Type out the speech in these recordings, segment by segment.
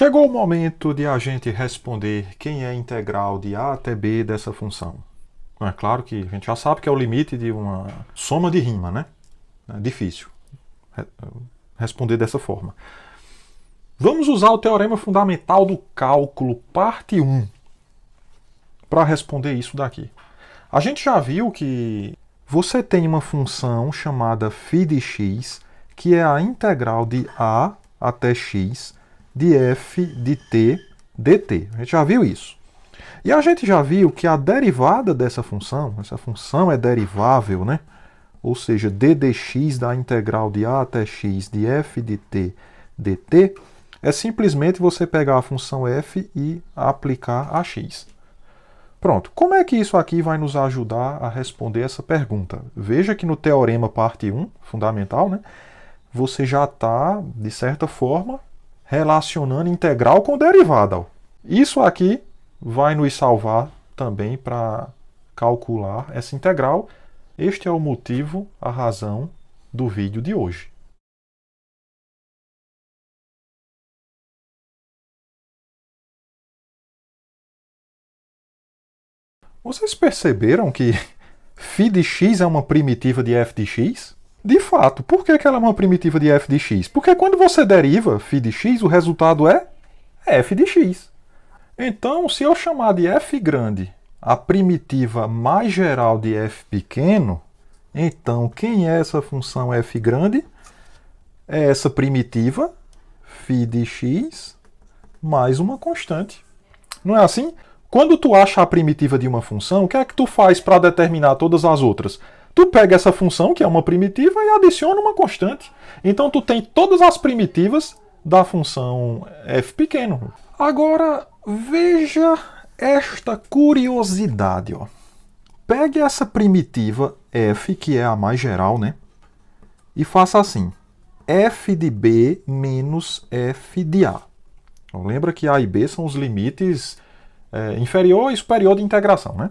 Chegou o momento de a gente responder quem é a integral de a até b dessa função. É claro que a gente já sabe que é o limite de uma soma de rima, né? É difícil responder dessa forma. Vamos usar o teorema fundamental do cálculo, parte 1, para responder isso daqui. A gente já viu que você tem uma função chamada φ de x, que é a integral de a até x de f de t dt. A gente já viu isso. E a gente já viu que a derivada dessa função, essa função é derivável, né? Ou seja, d dx da integral de a até x de f de t dt, é simplesmente você pegar a função f e aplicar a x. Pronto, como é que isso aqui vai nos ajudar a responder essa pergunta? Veja que no teorema parte 1, fundamental, né? Você já está, de certa forma, relacionando integral com derivada. Ó. Isso aqui vai nos salvar também para calcular essa integral. Este é o motivo, a razão do vídeo de hoje. Vocês perceberam que φ de x é uma primitiva de f de x? De fato, por que ela é uma primitiva de f de x? Porque quando você deriva φ de x, o resultado é f de x. Então, se eu chamar de f grande a primitiva mais geral de f pequeno, então quem é essa função f grande? É essa primitiva, φ de x, mais uma constante. Não é assim? Quando tu acha a primitiva de uma função, o que é que tu faz para determinar todas as outras? Tu pega essa função, que é uma primitiva, e adiciona uma constante. Então tu tem todas as primitivas da função f pequeno. Agora, veja esta curiosidade. Ó. Pegue essa primitiva f, que é a mais geral, né? E faça assim. F de b menos f de a. Então, lembra que a e b são os limites inferior e superior de integração, né?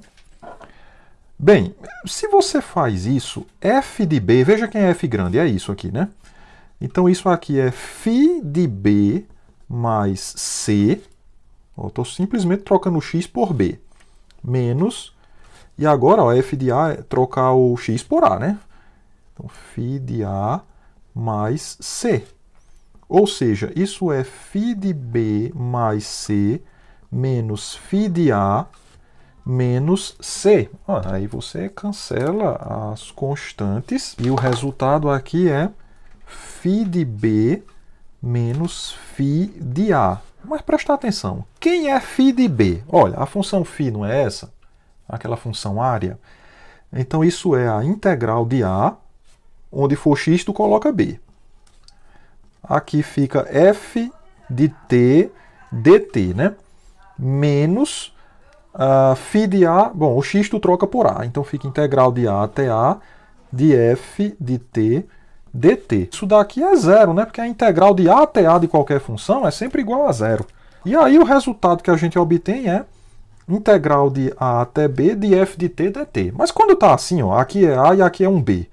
Bem, se você faz isso, f de b, veja quem é f grande, é isso aqui, né? Então isso aqui é φ de b mais c, estou simplesmente trocando o x por b, menos, e agora ó, f de a é trocar o x por a, né? Então φ de a mais c. Ou seja, isso é φ de b mais c menos φ de a menos c. Aí você cancela as constantes e o resultado aqui é φ de b menos φ de a. Mas presta atenção, quem é φ de b? Olha, a função φ não é essa? Aquela função área? Então isso é a integral de a, onde for x tu coloca b. Aqui fica f de t dt, né? Menos φ de a, bom, o x tu troca por a, então fica integral de a até a de f de t dt. Isso daqui é zero, né? Porque a integral de a até a de qualquer função é sempre igual a zero. E aí o resultado que a gente obtém é integral de a até b de f de t dt. Mas quando tá assim, ó, aqui é a e aqui é um b.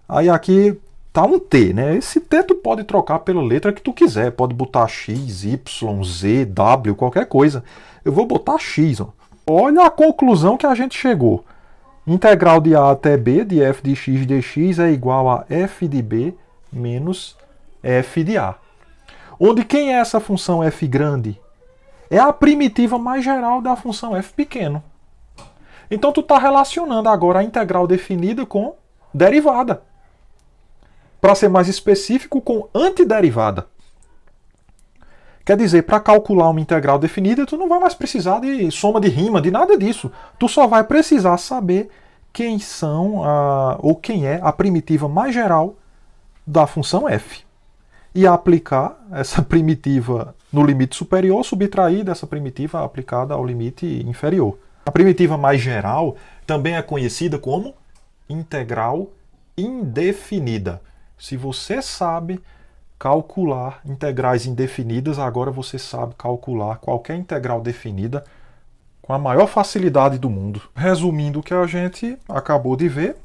Aí aqui tá um t, né? Esse t tu pode trocar pela letra que tu quiser. Pode botar x, y, z, w, qualquer coisa. Eu vou botar x, ó. Olha a conclusão que a gente chegou. Integral de a até b de f de x dx é igual a f de b menos f de a. Onde quem é essa função f grande? É a primitiva mais geral da função f pequeno. Então tu está relacionando agora a integral definida com derivada. Para ser mais específico, com antiderivada. Quer dizer, para calcular uma integral definida, tu não vai mais precisar de soma de rima, de nada disso. Tu só vai precisar saber quem são ou quem é a primitiva mais geral da função f. E aplicar essa primitiva no limite superior, subtrair dessa primitiva aplicada ao limite inferior. A primitiva mais geral também é conhecida como integral indefinida. Se você sabe calcular integrais indefinidas, agora você sabe calcular qualquer integral definida com a maior facilidade do mundo. Resumindo o que a gente acabou de ver,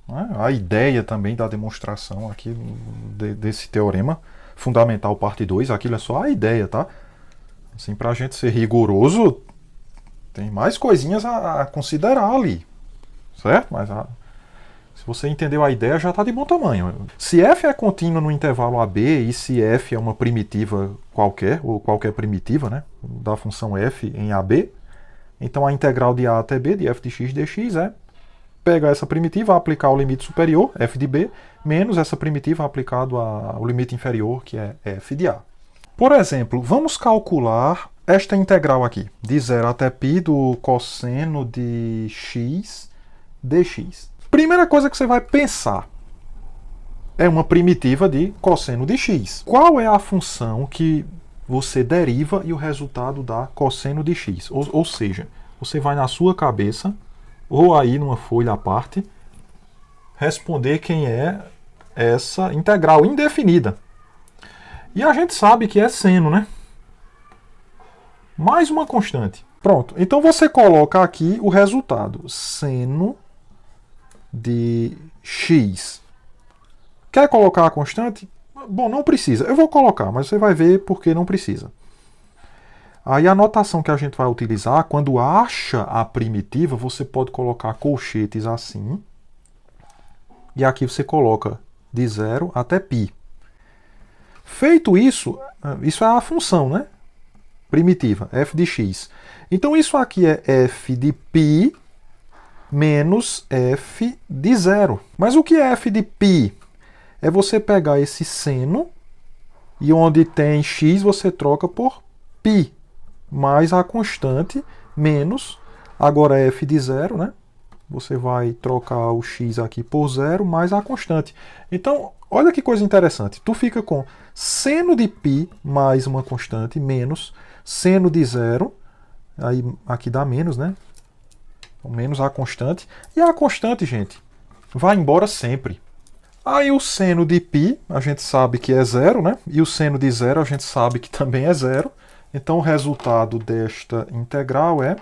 né, a ideia também da demonstração aqui desse teorema fundamental parte 2, aquilo é só a ideia, tá? Assim, para a gente ser rigoroso, tem mais coisinhas a considerar ali, certo? Mas se você entendeu a ideia, já está de bom tamanho. Se f é contínuo no intervalo AB e se f é uma primitiva qualquer, ou qualquer primitiva, né, da função f em AB, então a integral de a até b de f de x dx é pegar essa primitiva, aplicar o limite superior, f de b, menos essa primitiva aplicado ao limite inferior, que é f de a. Por exemplo, vamos calcular esta integral aqui, de 0 até π do cosseno de x dx. Primeira coisa que você vai pensar é uma primitiva de cosseno de x. Qual é a função que você deriva e o resultado dá cosseno de x? Ou seja, você vai na sua cabeça, ou aí numa folha à parte, responder quem é essa integral indefinida. E a gente sabe que é seno, né? Mais uma constante. Pronto. Então você coloca aqui o resultado. Seno de x. Quer colocar a constante? Bom, não precisa. Eu vou colocar, mas você vai ver por que não precisa. Aí a notação que a gente vai utilizar, quando acha a primitiva, você pode colocar colchetes assim. E aqui você coloca de 0 até π. Feito isso, isso é a função, né? Primitiva, f de x. Então isso aqui é f de π menos f de 0. Mas o que é f de π? É você pegar esse seno e onde tem x você troca por π, mais a constante menos, agora f de 0, né? Você vai trocar o x aqui por 0 mais a constante. Então, olha que coisa interessante. Tu fica com seno de π mais uma constante menos seno de 0. Aí aqui dá menos, né? Menos a constante. E a constante, gente, vai embora sempre. Aí o seno de π, a gente sabe que é 0, né? E o seno de 0 a gente sabe que também é 0. Então o resultado desta integral é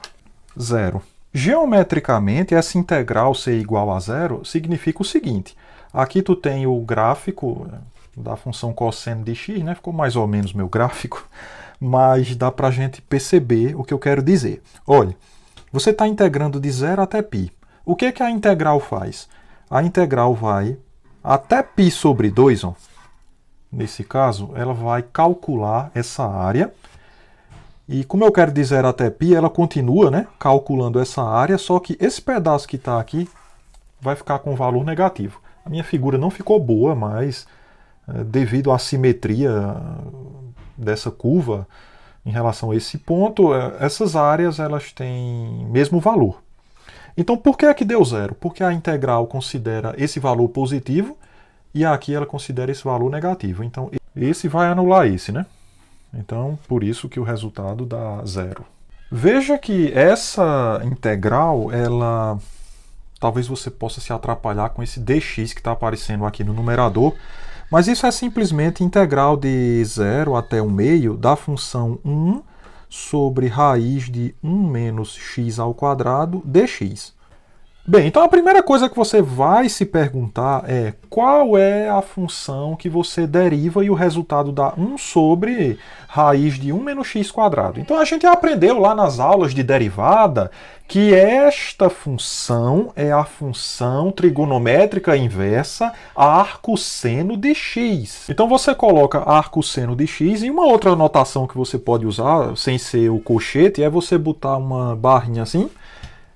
0. Geometricamente, essa integral ser igual a 0 significa o seguinte. Aqui tu tem o gráfico da função cosseno de x, né? Ficou mais ou menos meu gráfico, mas dá para a gente perceber o que eu quero dizer. Olha, você está integrando de 0 até π. O que a integral faz? A integral vai até π sobre 2, ó. Nesse caso, ela vai calcular essa área. E como eu quero de 0 até π, ela continua, né, calculando essa área, só que esse pedaço que está aqui vai ficar com valor negativo. A minha figura não ficou boa, mas devido à simetria dessa curva em relação a esse ponto, essas áreas elas têm mesmo valor. Então por que é que deu 0? Porque a integral considera esse valor positivo e aqui ela considera esse valor negativo. Então esse vai anular esse, né? Então, por isso que o resultado dá 0. Veja que essa integral, ela talvez você possa se atrapalhar com esse dx que está aparecendo aqui no numerador, mas isso é simplesmente integral de 0 até 1/2 da função 1 sobre raiz de 1 menos x ao quadrado dx. Bem, então a primeira coisa que você vai se perguntar é qual é a função que você deriva e o resultado dá 1 sobre raiz de 1 menos x quadrado. Então a gente aprendeu lá nas aulas de derivada que esta função é a função trigonométrica inversa arcosseno de x. Então você coloca arcosseno de x e uma outra notação que você pode usar, sem ser o colchete, é você botar uma barrinha assim,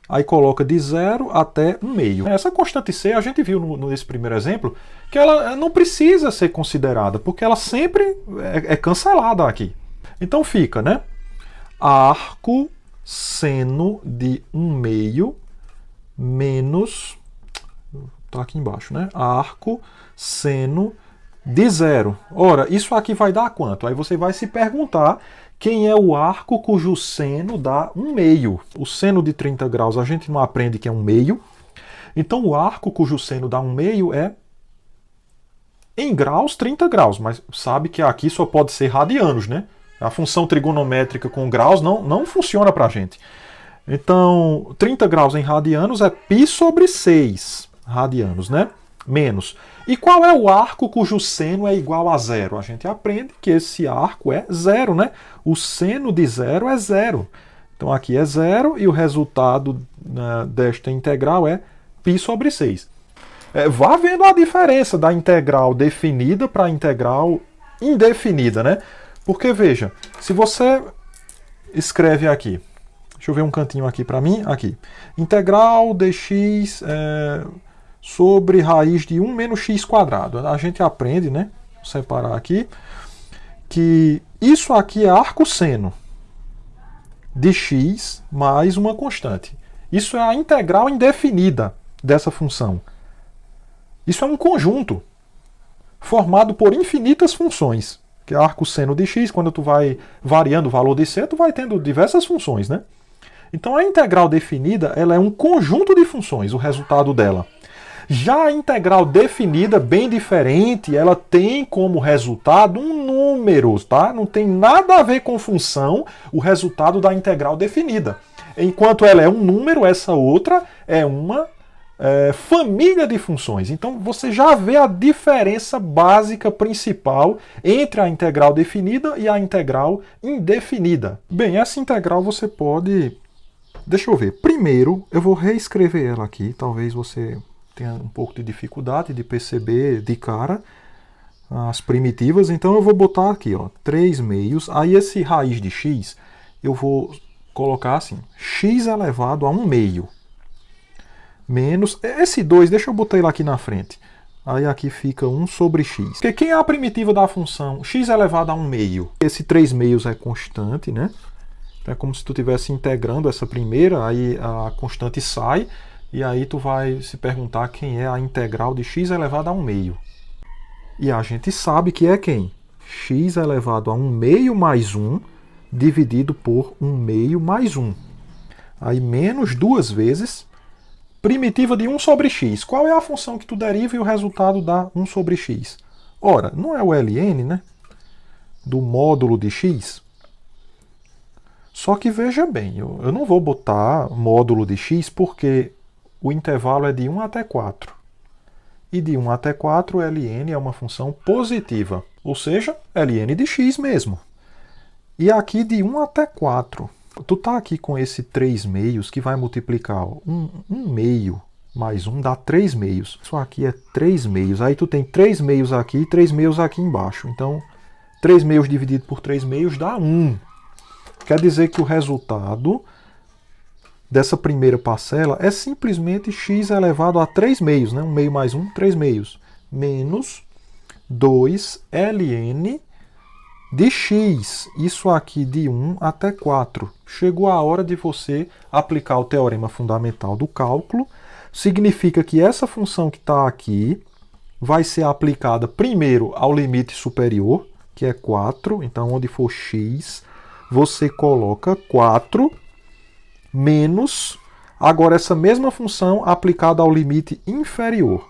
aí coloca de 0 até 1/2. Essa constante c, a gente viu nesse primeiro exemplo, que ela não precisa ser considerada, porque ela sempre é cancelada aqui. Então fica, né? Arco seno de 1/2 menos... Tá aqui embaixo, né? Arco seno de 0. Ora, isso aqui vai dar quanto? Aí você vai se perguntar quem é o arco cujo seno dá 1/2. O seno de 30 graus a gente não aprende que é 1/2. Então o arco cujo seno dá 1/2 é em graus 30 graus. Mas sabe que aqui só pode ser radianos, né? A função trigonométrica com graus não funciona para a gente. Então 30 graus em radianos é π sobre 6 radianos, né? menos. E qual é o arco cujo seno é igual a zero? A gente aprende que esse arco é zero, né? O seno de zero é zero. Então aqui é zero e o resultado desta integral é π sobre 6. Vá vendo a diferença da integral definida para a integral indefinida, né? Porque, veja, se você escreve aqui, deixa eu ver um cantinho aqui para mim, aqui, integral dx sobre raiz de 1 menos x quadrado. A gente aprende, né? Vou separar aqui, que isso aqui é arco-seno de x mais uma constante. Isso é a integral indefinida dessa função. Isso é um conjunto formado por infinitas funções. Que é arco-seno de x, quando tu vai variando o valor de c, tu vai tendo diversas funções, né? Então a integral definida, ela é um conjunto de funções, o resultado dela. Já a integral definida, bem diferente, ela tem como resultado um número, tá? Não tem nada a ver com função, o resultado da integral definida. Enquanto ela é um número, essa outra é uma família de funções. Então você já vê a diferença básica principal entre a integral definida e a integral indefinida. Bem, essa integral você pode... Deixa eu ver. Primeiro, eu vou reescrever ela aqui. Talvez você tenha um pouco de dificuldade de perceber de cara as primitivas. Então eu vou botar aqui, ó, 3 meios. Aí esse raiz de x, eu vou colocar assim, x elevado a 1 meio. Menos, esse 2, deixa eu botar ele aqui na frente. Aí aqui fica 1 sobre x. Porque quem é a primitiva da função x elevado a 1 meio? Esse 3 meios é constante, né? Então é como se tu estivesse integrando essa primeira, aí a constante sai, e aí tu vai se perguntar quem é a integral de x elevado a 1 meio. E a gente sabe que é quem? X elevado a 1 meio mais 1, dividido por 1 meio mais 1. Aí menos 2 vezes... primitiva de 1 sobre x. Qual é a função que tu deriva e o resultado dá 1 sobre x? Ora, não é o ln, né? Do módulo de x? Só que veja bem, eu não vou botar módulo de x porque o intervalo é de 1 até 4. E de 1 até 4, ln é uma função positiva. Ou seja, ln de x mesmo. E aqui de 1 até 4... Tu tá aqui com esse 3 meios que vai multiplicar 1 meio mais 1 dá 3 meios. Isso aqui é 3 meios. Aí tu tem 3 meios aqui e 3 meios aqui embaixo. Então, 3 meios dividido por 3 meios dá 1. Quer dizer que o resultado dessa primeira parcela é simplesmente x elevado a 3 meios, né? 1 meio mais 1, 3 meios. Menos 2 ln de x, isso aqui de 1 até 4. Chegou a hora de você aplicar o teorema fundamental do cálculo. Significa que essa função que está aqui vai ser aplicada primeiro ao limite superior, que é 4. Então, onde for x, você coloca 4 menos... Agora, essa mesma função aplicada ao limite inferior.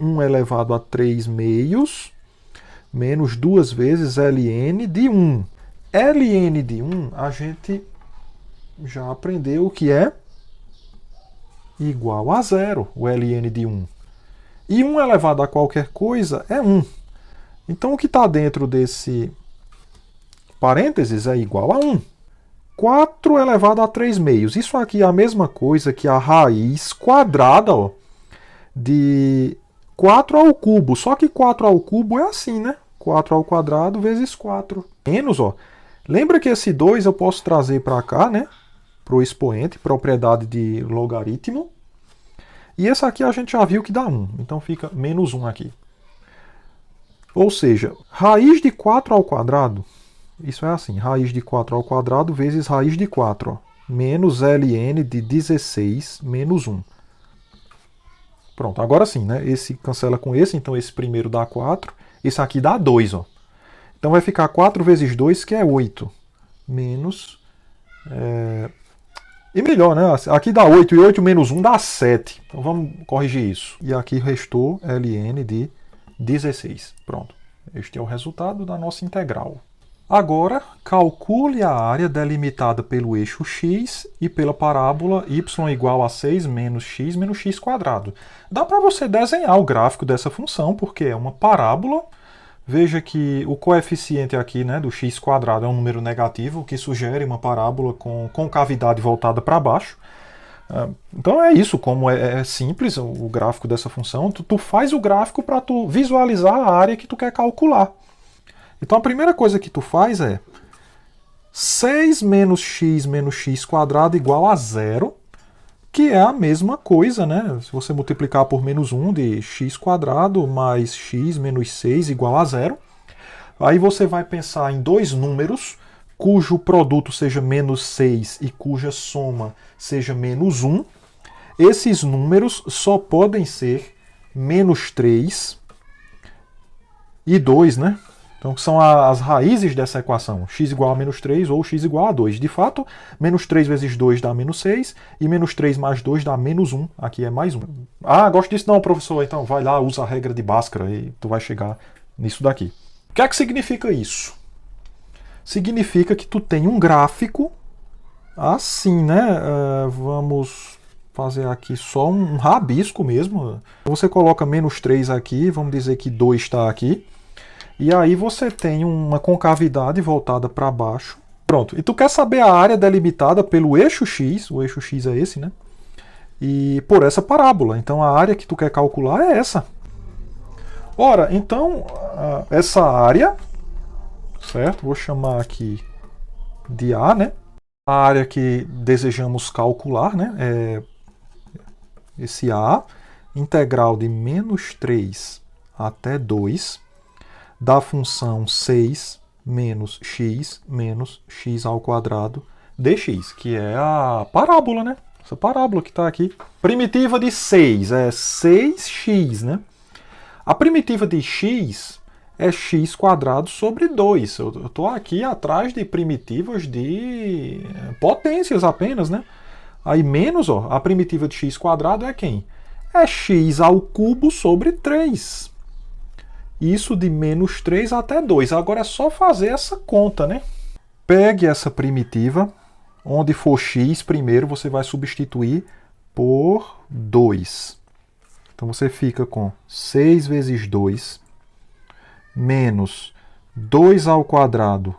1 elevado a 3 meios... menos 2 vezes ln de 1. ln de 1, a gente já aprendeu que é igual a zero, o ln de 1. E 1 elevado a qualquer coisa é 1. Então, o que está dentro desse parênteses é igual a 1. 4 elevado a 3 meios. Isso aqui é a mesma coisa que a raiz quadrada, ó, de 4 ao cubo. Só que 4 ao cubo é assim, né? 4 ao quadrado vezes 4. Menos, ó. Lembra que esse 2 eu posso trazer para cá, né? Para o expoente, propriedade de logaritmo. E esse aqui a gente já viu que dá 1. Então fica menos 1 aqui. Ou seja, raiz de 4 ao quadrado, isso é assim, raiz de 4 ao quadrado vezes raiz de 4, ó, menos ln de 16 menos 1. Pronto, agora sim, né? Esse cancela com esse, então esse primeiro dá 4. Esse aqui dá 2, ó. Então vai ficar 4 vezes 2, que é 8. Menos... E melhor, né? Aqui dá 8, e 8 menos 1 dá 7. Então vamos corrigir isso. E aqui restou ln de 16. Pronto. Este é o resultado da nossa integral. Agora, calcule a área delimitada pelo eixo x e pela parábola y igual a 6 menos x quadrado. Dá para você desenhar o gráfico dessa função, porque é uma parábola. Veja que o coeficiente aqui, né, do x quadrado é um número negativo, o que sugere uma parábola com concavidade voltada para baixo. Então é isso, como é simples o gráfico dessa função, tu faz o gráfico para tu visualizar a área que tu quer calcular. Então a primeira coisa que tu faz é 6 menos x quadrado igual a 0, que é a mesma coisa, né? Se você multiplicar por menos 1 de x quadrado mais x menos 6 igual a 0, aí você vai pensar em dois números cujo produto seja menos 6 e cuja soma seja menos 1. Esses números só podem ser menos 3 e 2, né? Então são as raízes dessa equação, x igual a menos 3 ou x igual a 2. De fato, menos 3 vezes 2 dá menos 6 e menos 3 mais 2 dá menos 1. Aqui é mais 1. Ah, gosto disso não, professor. Então vai lá, usa a regra de Bhaskara e tu vai chegar nisso daqui. O que é que significa isso? Significa que tu tem um gráfico assim, né? Vamos fazer aqui só um rabisco mesmo. Você coloca menos 3 aqui, vamos dizer que 2 está aqui. E aí você tem uma concavidade voltada para baixo. Pronto. E tu quer saber a área delimitada pelo eixo x, o eixo x é esse, né? E por essa parábola. Então a área que tu quer calcular é essa. Ora, então essa área, certo? Vou chamar aqui de A, né? A área que desejamos calcular, né? É esse A, integral de menos 3 até 2. Da função 6 menos x ao quadrado dx, que é a parábola, né? Essa parábola que está aqui. Primitiva de 6 é 6x, né? A primitiva de x é x quadrado sobre 2. Eu estou aqui atrás de primitivas de potências apenas, né? Aí menos, ó, a primitiva de x quadrado é quem? É x ao cubo sobre 3. Isso de menos 3 até 2. Agora é só fazer essa conta, né? Pegue essa primitiva. Onde for x, primeiro você vai substituir por 2. Então você fica com 6 vezes 2 menos 2 ao quadrado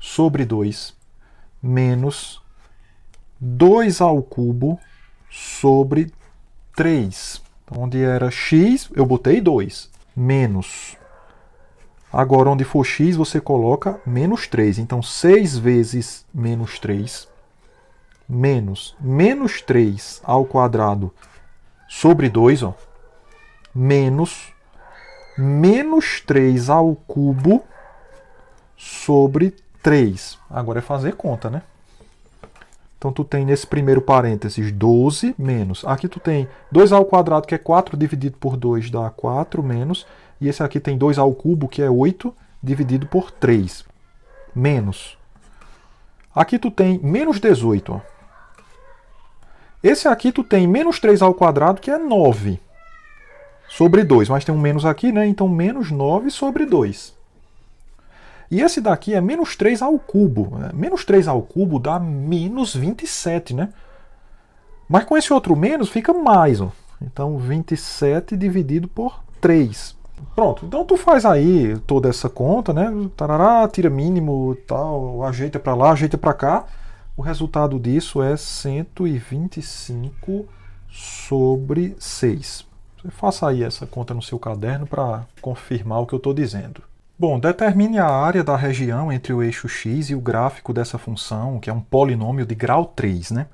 sobre 2 menos 2 ao cubo sobre 3. Então, onde era x, eu botei 2. Menos. Agora, onde for x, você coloca menos 3. Então, 6 vezes menos 3 menos menos 3 ao quadrado sobre 2, ó, menos menos 3 ao cubo sobre 3. Agora é fazer conta, né? Então, tu tem nesse primeiro parênteses 12 menos. Aqui tu tem 2 ao quadrado, que é 4, dividido por 2 dá 4 menos. E esse aqui tem 2 ao cubo, que é 8, dividido por 3. Menos. Aqui tu tem menos 18. Ó. Esse aqui tu tem menos 3 ao quadrado, que é 9. Sobre 2. Mas tem um menos aqui, né? Então, menos 9 sobre 2. E esse daqui é menos 3 ao cubo. Menos 3 ao cubo dá menos 27, né? Mas com esse outro menos fica mais. Ó. Então, 27 dividido por 3. Pronto. Então, tu faz aí toda essa conta, né? Tarará, tira mínimo, tal, ajeita para lá, ajeita para cá. O resultado disso é 125 sobre 6. Você faça aí essa conta no seu caderno para confirmar o que eu estou dizendo. Bom, determine a área da região entre o eixo x e o gráfico dessa função, que é um polinômio de grau 3, né?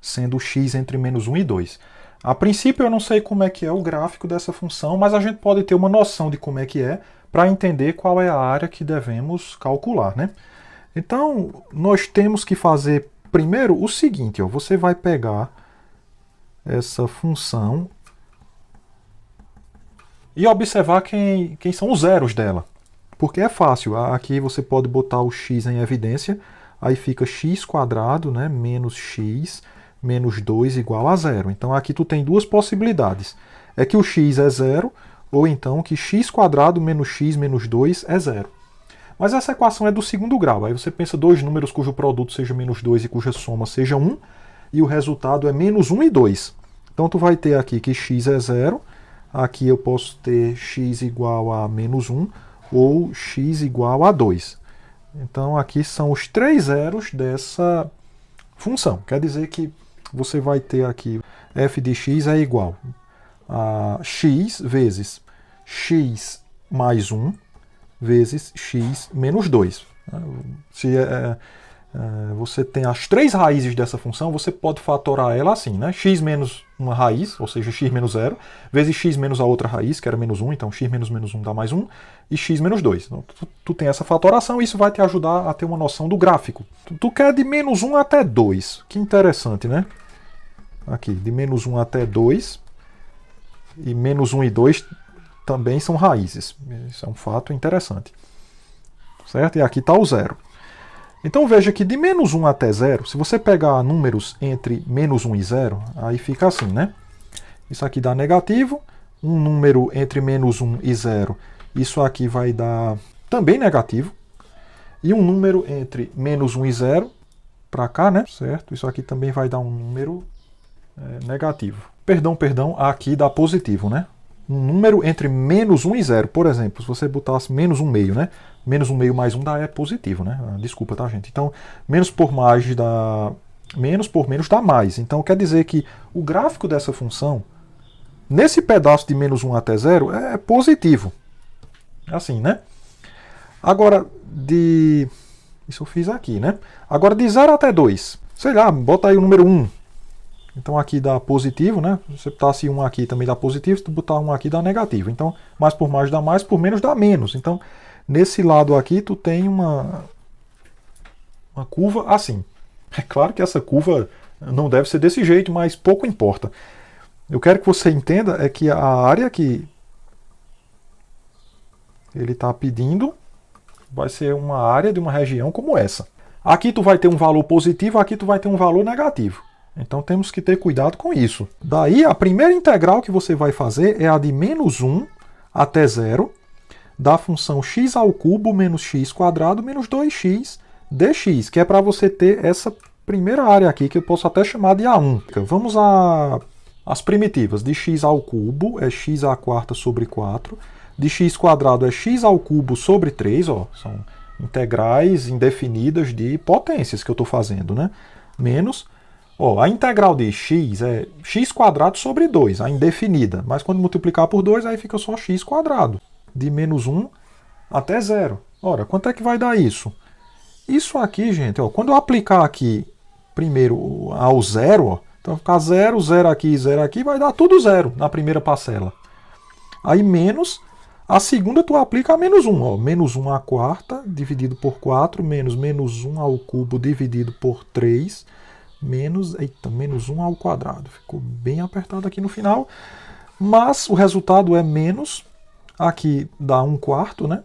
Sendo x entre menos 1 e 2. A princípio eu não sei como é que é o gráfico dessa função, mas a gente pode ter uma noção de como é que é para entender qual é a área que devemos calcular, né? Então, nós temos que fazer primeiro o seguinte, ó, você vai pegar essa função e observar quem são os zeros dela. Porque é fácil, aqui você pode botar o x em evidência, aí fica x quadrado, né, menos x, menos 2 igual a 0. Então aqui tu tem duas possibilidades. É que o x é 0, ou então que x quadrado menos x menos 2 é 0. Mas essa equação é do segundo grau. Aí você pensa dois números cujo produto seja menos 2 e cuja soma seja 1, e o resultado é menos 1 e 2. Então tu vai ter aqui que x é 0, aqui eu posso ter x igual a menos 1 ou x igual a 2. Então aqui são os três zeros dessa função. Quer dizer que você vai ter aqui f de x é igual a x vezes x mais 1 vezes x menos 2. Se você tem as três raízes dessa função, você pode fatorar ela assim, né? X menos uma raiz, ou seja, x menos 0, vezes x menos a outra raiz, que era menos 1, então x menos menos 1 dá mais 1, e x menos 2. Então, tu tem essa fatoração e isso vai te ajudar a ter uma noção do gráfico. Tu quer de menos 1 até 2. Que interessante, né? Aqui, de menos 1 até 2, e menos 1 e 2 também são raízes. Isso é um fato interessante. Certo? E aqui está o zero. Então veja que de menos 1 até 0, se você pegar números entre menos 1 e 0, aí fica assim, né? Isso aqui dá negativo. Um número entre menos 1 e 0, isso aqui vai dar também negativo. E um número entre menos 1 e 0, para cá, né? Certo? Isso aqui também vai dar um número negativo. Perdão, aqui dá positivo, né? Um número entre menos 1 e 0, por exemplo, se você botasse menos 1 meio, né? Menos 1 meio mais 1 dá positivo, né? Desculpa, tá, gente? Então, menos por mais dá... menos por menos dá mais. Então, quer dizer que o gráfico dessa função, nesse pedaço de menos 1 até 0, é positivo. Assim, né? Agora, isso eu fiz aqui, né? Agora, de 0 até 2, sei lá, bota aí o número 1. Então aqui dá positivo, né? Se você botasse 1 aqui também dá positivo, se tu botar 1 aqui dá negativo. Então, mais por mais dá mais, por menos dá menos. Então, nesse lado aqui tu tem uma curva assim. É claro que essa curva não deve ser desse jeito, mas pouco importa. Eu quero que você entenda é que a área que ele está pedindo vai ser uma área de uma região como essa. Aqui tu vai ter um valor positivo, aqui tu vai ter um valor negativo. Então temos que ter cuidado com isso. Daí a primeira integral que você vai fazer é a de menos 1 até 0 da função x ao cubo menos x quadrado menos 2x dx, que é para você ter essa primeira área aqui, que eu posso até chamar de A1. Vamos às primitivas. De x ao cubo é x à quarta sobre 4. De x quadrado é x ao cubo sobre 3. Ó, são integrais indefinidas de potências que eu estou fazendo, né? Menos... Ó, a integral de x é x quadrado sobre 2, a indefinida. Mas quando multiplicar por 2, aí fica só x quadrado. De menos 1 até 0. Ora, quanto é que vai dar isso? Isso aqui, gente, ó, quando eu aplicar aqui primeiro ao 0, ó, então vai ficar 0, 0 aqui, vai dar tudo 0 na primeira parcela. Aí menos, a segunda tu aplica a menos 1. Ó, menos 1 à quarta dividido por 4, menos 1 ao cubo dividido por 3, menos 1 ao quadrado. Ficou bem apertado aqui no final. Mas o resultado é menos. Aqui dá 1/4, né?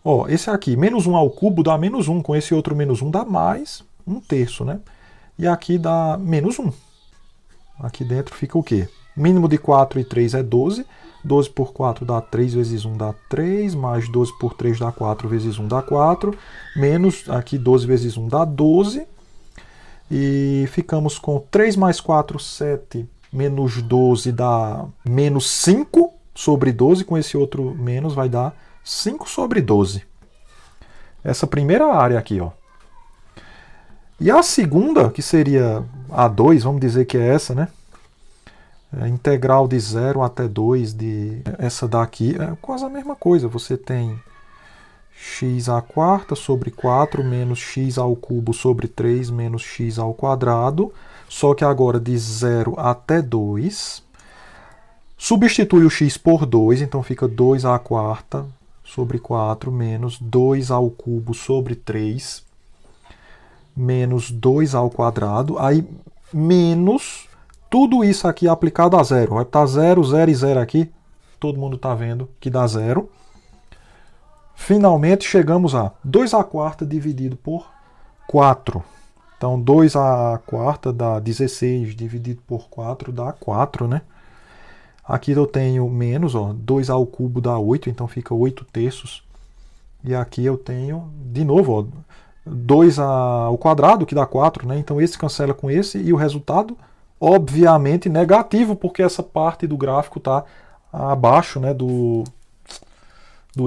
Ó, esse aqui, menos 1 ao cubo dá menos 1. Com esse outro menos 1 dá mais 1/3, né? E aqui dá menos 1. Aqui dentro fica o quê? Mínimo de 4 e 3 é 12. 12 por 4 dá 3 vezes 1 dá 3. Mais 12 por 3 dá 4 vezes 1 dá 4. Menos aqui 12 vezes 1 dá 12. E ficamos com 3 mais 4, 7, menos 12 dá menos 5 sobre 12. Com esse outro menos vai dar 5 sobre 12. Essa primeira área aqui, ó. E a segunda, que seria a 2, vamos dizer que é essa, né? É integral de 0 até 2 de essa daqui. É quase a mesma coisa. Você tem x à quarta sobre 4 menos x ao cubo sobre 3 menos x ao quadrado. Só que agora de 0 até 2. Substitui o x por 2, então fica 2 à quarta sobre 4 menos 2 ao cubo sobre 3 menos 2 ao quadrado. Aí menos tudo isso aqui aplicado a 0. Vai estar 0, 0 e 0 aqui. Todo mundo está vendo que dá 0. Finalmente chegamos a 2 à quarta dividido por 4. Então 2 à quarta dá 16 dividido por 4 dá 4, né? Aqui eu tenho menos, ó, 2 ao cubo dá 8, então fica 8/3. E aqui eu tenho, de novo, ó, 2 ao quadrado, que dá 4, né? Então esse cancela com esse e o resultado, obviamente, negativo, porque essa parte do gráfico está abaixo, né, do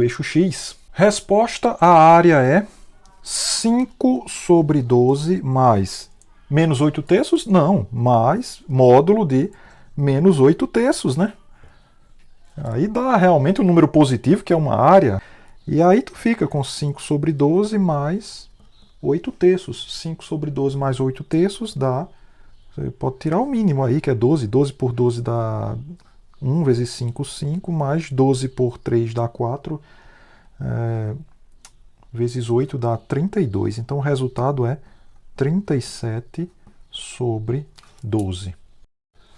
eixo X. Resposta, a área é 5 sobre 12 mais menos 8 terços? Não, mais módulo de menos 8 terços, né? Aí dá realmente um número positivo, que é uma área. E aí tu fica com 5 sobre 12 mais 8 terços. 5 sobre 12 mais 8 terços dá... Você pode tirar o mínimo aí, que é 12. 12 por 12 dá 1 vezes 5, 5. Mais 12 por 3 dá 4. Vezes 8 dá 32. Então o resultado é 37 sobre 12.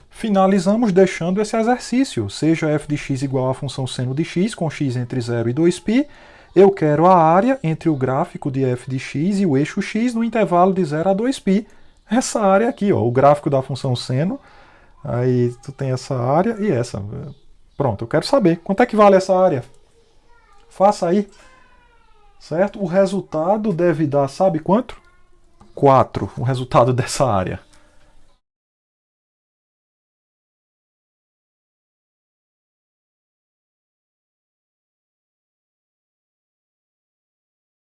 Finalizamos deixando esse exercício. Seja f de x igual à função seno de x, com x entre 0 e 2π, eu quero a área entre o gráfico de f de x e o eixo x no intervalo de 0 a 2π. Essa área aqui, ó, o gráfico da função seno, aí tu tem essa área e essa. Pronto, eu quero saber quanto é que vale essa área. Faça aí. Certo? O resultado deve dar, sabe quanto? 4, o resultado dessa área.